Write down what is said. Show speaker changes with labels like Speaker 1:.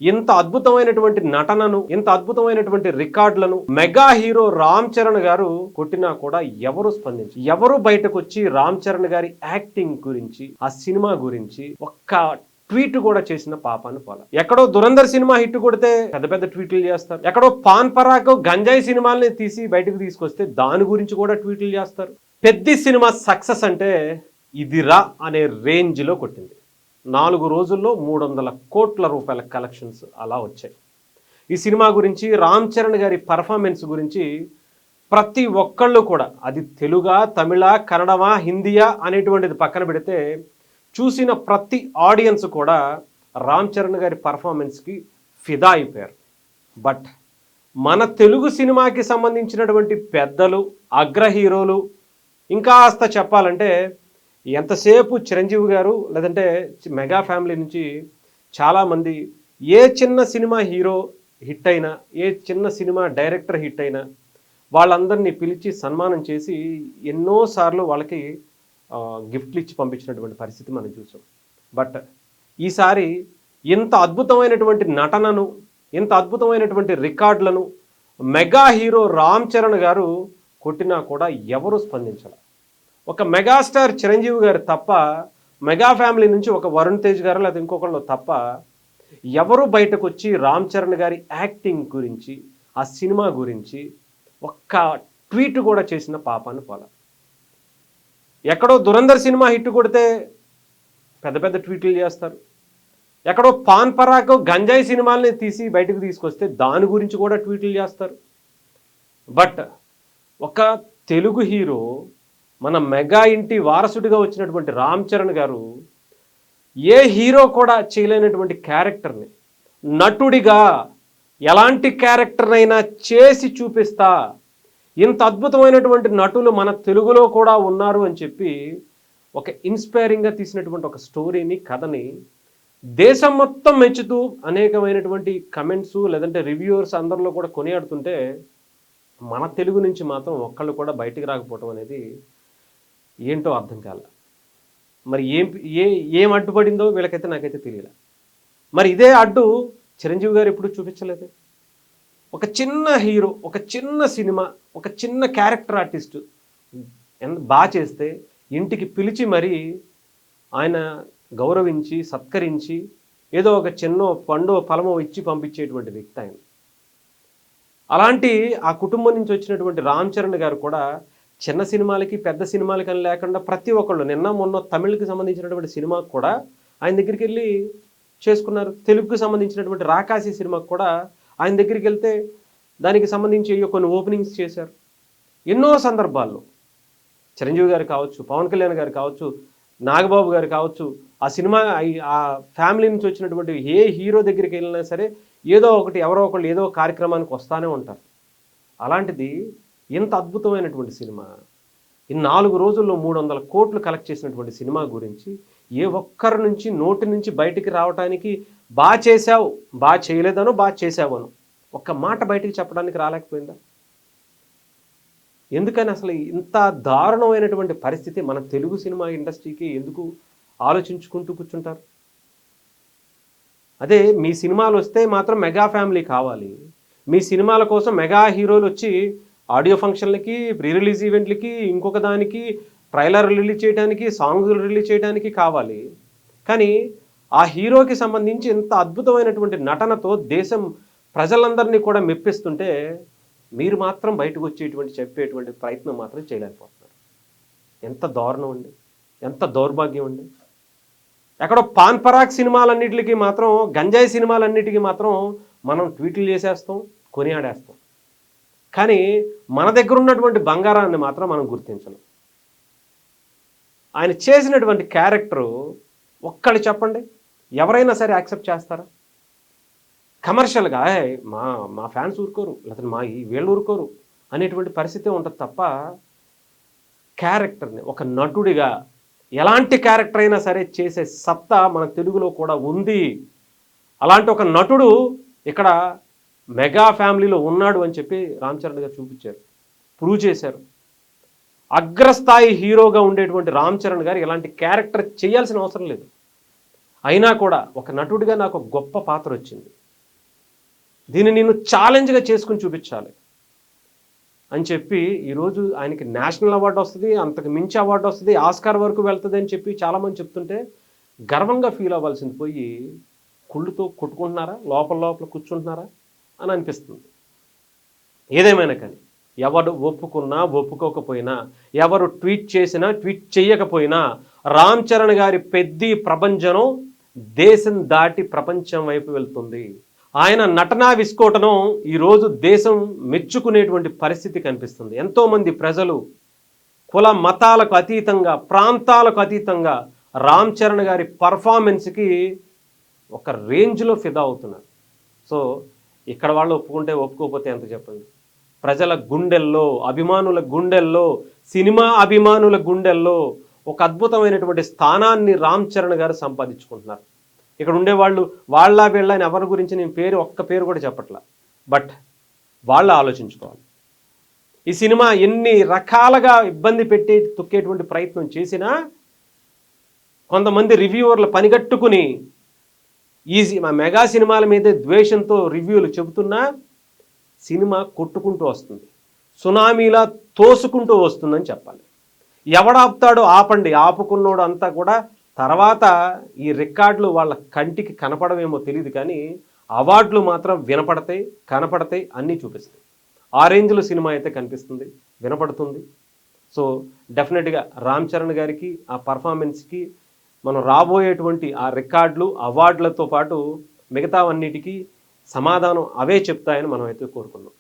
Speaker 1: ఇంత అద్భుతమైనటువంటి నటనను, ఇంత అద్భుతమైనటువంటి రికార్డులను మెగా హీరో రామ్ చరణ్ గారు కొట్టినా కూడా ఎవరు స్పందించారు. ఎవరు బయటకు వచ్చి రామ్ చరణ్ గారి యాక్టింగ్ గురించి, ఆ సినిమా గురించి ఒక్క ట్వీట్ కూడా చేసిన పాపాను పోల. ఎక్కడో దురంధర్ సినిమా హిట్ కొడితే పెద్ద పెద్ద ట్వీట్లు చేస్తారు. ఎక్కడో పాన్ పరాకు గంజాయి సినిమాల్ని తీసి బయటకు తీసుకొస్తే దాని గురించి కూడా ట్వీట్లు చేస్తారు. పెద్ద సినిమా సక్సెస్ అంటే ఇదిరా అనే రేంజ్ లో కొట్టింది. 4 రోజుల్లో 300 కోట్ల రూపాయల కలెక్షన్స్ అలా వచ్చాయి. ఈ సినిమా గురించి రామ్ చరణ్ గారి పర్ఫార్మెన్స్ గురించి ప్రతి ఒక్కళ్ళు కూడా, అది తెలుగా, తమిళ, కన్నడమా, హిందీయా అనేటువంటిది పక్కన పెడితే చూసిన ప్రతి ఆడియన్స్ కూడా రామ్ చరణ్ గారి పర్ఫార్మెన్స్కి ఫిదా అయిపోయారు. బట్ మన తెలుగు సినిమాకి సంబంధించినటువంటి పెద్దలు, అగ్ర హీరోలు, ఇంకాస్త చెప్పాలంటే ఎంతసేపు చిరంజీవి గారు లేదంటే మెగా ఫ్యామిలీ నుంచి చాలామంది ఏ చిన్న సినిమా హీరో హిట్ అయినా, ఏ చిన్న సినిమా డైరెక్టర్ హిట్ అయినా వాళ్ళందరినీ పిలిచి సన్మానం చేసి ఎన్నోసార్లు వాళ్ళకి గిఫ్ట్లు ఇచ్చి పంపించినటువంటి పరిస్థితి మనం చూసాం. బట్ ఈసారి ఇంత అద్భుతమైనటువంటి నటనను, ఇంత అద్భుతమైనటువంటి రికార్డులను మెగా హీరో రామ్ చరణ్ గారు కొట్టినా కూడా ఎవరు స్పందించాలి. ఒక మెగాస్టార్ చిరంజీవి గారు తప్ప, మెగా ఫ్యామిలీ నుంచి ఒక వరుణ్ తేజ్ గారు లేదా ఇంకొకళ్ళు తప్ప ఎవరు బయటకు వచ్చి రామ్ చరణ్ గారి యాక్టింగ్ గురించి, ఆ సినిమా గురించి ఒక్క ట్వీట్ కూడా చేసిన పాపాను పోల. ఎక్కడో దురంధర్ సినిమా హిట్ కొడితే పెద్ద పెద్ద ట్వీట్లు చేస్తారు. ఎక్కడో పాన్ పరాకు గంజాయి సినిమాల్ని తీసి బయటకు తీసుకొస్తే దాని గురించి కూడా ట్వీట్లు చేస్తారు. బట్ ఒక తెలుగు హీరో, మన మెగా ఇంటి వారసుడిగా వచ్చినటువంటి రామ్ చరణ్ గారు ఏ హీరో కూడా చేయలేనటువంటి క్యారెక్టర్ని నటుడిగా ఎలాంటి క్యారెక్టర్నైనా చేసి చూపిస్తా, ఇంత అద్భుతమైనటువంటి నటులు మన తెలుగులో కూడా ఉన్నారు అని చెప్పి ఒక ఇన్స్పైరింగ్గా తీసినటువంటి ఒక స్టోరీని, కథని దేశం మొత్తం మెచ్చుతూ అనేకమైనటువంటి కమెంట్స్ లేదంటే రివ్యూవర్స్ అందరిలో కూడా కొనియాడుతుంటే మన తెలుగు నుంచి మాత్రం ఒక్కళ్ళు కూడా బయటికి రాకపోవడం అనేది ఏంటో అర్థం కాల. మరి ఏం అడ్డుపడిందో వీళ్ళకైతే నాకైతే తెలియలే. మరి ఇదే అడ్డు చిరంజీవి గారు ఎప్పుడు చూపించలేదు. ఒక చిన్న హీరో, ఒక చిన్న సినిమా, ఒక చిన్న క్యారెక్టర్ ఆర్టిస్టు ఎంత బాగా చేస్తే ఇంటికి పిలిచి మరీ ఆయన గౌరవించి, సత్కరించి ఏదో ఒక చిన్న పండో ఫలమో ఇచ్చి పంపించేటువంటి వ్యక్తి ఆయన. అలాంటి ఆ కుటుంబం నుంచి వచ్చినటువంటి రామ్ చరణ్ గారు కూడా చిన్న సినిమాలకి, పెద్ద సినిమాలకి అని లేకుండా ప్రతి ఒక్కళ్ళు, నిన్న మొన్న తమిళకి సంబంధించినటువంటి సినిమాకు కూడా ఆయన దగ్గరికి వెళ్ళి చేసుకున్నారు. తెలుగుకి సంబంధించినటువంటి రాకాసి సినిమాకు కూడా ఆయన దగ్గరికి వెళ్తే దానికి సంబంధించి కొన్ని ఓపెనింగ్స్ చేశారు. ఎన్నో సందర్భాల్లో చిరంజీవి గారు కావచ్చు, పవన్ కళ్యాణ్ గారు కావచ్చు, నాగబాబు గారు కావచ్చు, ఆ సినిమా ఆ ఫ్యామిలీ నుంచి వచ్చినటువంటి ఏ హీరో దగ్గరికి వెళ్ళినా సరే ఏదో ఒకటి, ఎవరో ఒకళ్ళు ఏదో కార్యక్రమానికి వస్తూనే ఉంటారు. అలాంటిది ఇంత అద్భుతమైనటువంటి సినిమా, ఈ 4 రోజుల్లో 300 కోట్లు కలెక్ట్ చేసినటువంటి సినిమా గురించి ఏ ఒక్కరి నుంచి నోటి నుంచి బయటికి రావడానికి బాగా చేశావు, బాగా చేయలేదనో, బాగా చేసావను ఒక్క మాట బయటికి చెప్పడానికి రాలేకపోయిందా? ఎందుకని అసలు ఇంత దారుణమైనటువంటి పరిస్థితి మన తెలుగు సినిమా ఇండస్ట్రీకి ఎందుకు ఆలోచించుకుంటూ కూర్చుంటారు? అదే మీ సినిమాలు వస్తే మాత్రం మెగా ఫ్యామిలీ కావాలి. మీ సినిమాల కోసం మెగా హీరోలు వచ్చి ఆడియో ఫంక్షన్లకి, ప్రీ రిలీజ్ ఈవెంట్లకి, ఇంకొక దానికి ట్రైలర్ రిలీజ్ చేయడానికి, సాంగ్లు రిలీజ్ చేయడానికి కావాలి. కానీ ఆ హీరోకి సంబంధించి ఇంత అద్భుతమైనటువంటి నటనతో దేశం ప్రజలందరినీ కూడా మెప్పిస్తుంటే మీరు మాత్రం బయటకు వచ్చేటువంటి చెప్పేటువంటి ప్రయత్నం మాత్రం చేయలేకపోతున్నారు. ఎంత దారుణం అండి, ఎంత దౌర్భాగ్యం అండి. ఎక్కడో పాన్ పరాక్ సినిమాలన్నిటికీ మాత్రం, గంజాయి సినిమాలన్నిటికీ మాత్రం మనం ట్వీట్లు చేసేస్తాం, కొనియాడేస్తాం. కానీ మన దగ్గర ఉన్నటువంటి బంగారాన్ని మాత్రం మనం గుర్తించలేం. ఆయన చేసినటువంటి క్యారెక్టరు ఒక్కళ్ళు చెప్పండి, ఎవరైనా సరే యాక్సెప్ట్ చేస్తారా? కమర్షియల్గా మా ఫ్యాన్స్ ఊరుకోరు, లేకపోతే వీళ్ళు ఊరుకోరు అనేటువంటి పరిస్థితి ఉంటుంది తప్ప క్యారెక్టర్ని ఒక నటుడిగా ఎలాంటి క్యారెక్టర్ అయినా సరే చేసే సత్తా మన తెలుగులో కూడా ఉంది. అలాంటి ఒక నటుడు ఇక్కడ మెగా ఫ్యామిలీలో ఉన్నాడు అని చెప్పి రామ్ చరణ్ గారు చూపించారు, ప్రూవ్ చేశారు. అగ్రస్థాయి హీరోగా ఉండేటువంటి రామ్ చరణ్ గారు ఎలాంటి క్యారెక్టర్ చేయాల్సిన అవసరం లేదు. అయినా కూడా ఒక నటుడిగా నాకు గొప్ప పాత్ర వచ్చింది, దీన్ని నేను ఛాలెంజ్గా చేసుకుని చూపించాలి అని చెప్పి ఈరోజు ఆయనకి నేషనల్ అవార్డు వస్తుంది, అంతకు మించి అవార్డు వస్తుంది, ఆస్కార్ వరకు వెళ్తుంది అని చెప్పి చాలామంది చెప్తుంటే గర్వంగా ఫీల్ అవ్వాల్సింది పోయి కుళ్ళుతో కొట్టుకుంటున్నారా, లోపల లోపల కూర్చుంటున్నారా అని అనిపిస్తుంది. ఏదేమైనా కానీ ఎవరు ఒప్పుకున్నా ఒప్పుకోకపోయినా, ఎవరు ట్వీట్ చేసినా ట్వీట్ చేయకపోయినా రామ్ చరణ్ గారి పెద్ద ప్రభంజనం దేశం దాటి ప్రపంచం వైపు వెళ్తుంది. ఆయన నటనా విస్ఫోటనం ఈరోజు దేశం మెచ్చుకునేటువంటి పరిస్థితి కనిపిస్తుంది. ఎంతోమంది ప్రజలు కుల మతాలకు అతీతంగా, ప్రాంతాలకు అతీతంగా రామ్ చరణ్ గారి పర్ఫార్మెన్స్కి ఒక రేంజ్లో ఫిదా అవుతున్నారు. సో ఇక్కడ వాళ్ళు ఒప్పుకుంటే ఒప్పుకోకపోతే ఎంత చెప్పండి. ప్రజల గుండెల్లో, అభిమానుల గుండెల్లో, సినిమా అభిమానుల గుండెల్లో ఒక అద్భుతమైనటువంటి స్థానాన్ని రామ్ చరణ్ గారు సంపాదించుకుంటున్నారు. ఇక్కడ ఉండేవాళ్ళు వాళ్ళ వీళ్ళ అని ఎవరి గురించి నేను ఒక్క పేరు కూడా చెప్పట్లా, బట్ వాళ్ళు ఆలోచించుకోవాలి. ఈ సినిమా ఎన్ని రకాలుగా ఇబ్బంది పెట్టి తొక్కేటువంటి ప్రయత్నం చేసినా కొంతమంది రివ్యూవర్లు పనిగట్టుకుని మా మెగా సినిమాల మీదే ద్వేషంతో రివ్యూలు చెబుతున్నా సినిమా కొట్టుకుంటూ వస్తుంది, సునామీలా తోసుకుంటూ వస్తుందని చెప్పాలి. ఎవడాపుతాడో ఆపండి, ఆపుకున్నోడు అంతా కూడా తర్వాత ఈ రికార్డులు వాళ్ళ కంటికి కనపడవేమో తెలియదు, కానీ అవార్డులు మాత్రం వినపడతాయి, కనపడతాయి, అన్నీ చూపిస్తాయి. ఆ రేంజ్లో సినిమా అయితే కనిపిస్తుంది, వినపడుతుంది. సో డెఫినెట్గా రామ్ చరణ్ గారికి ఆ పర్ఫార్మెన్స్కి మనం రాబోయేటువంటి ఆ రికార్డులు, అవార్డులతో పాటు మిగతావన్నిటికీ సమాధానం అవే చెప్తాయని మనం అయితే కోరుకున్నాం.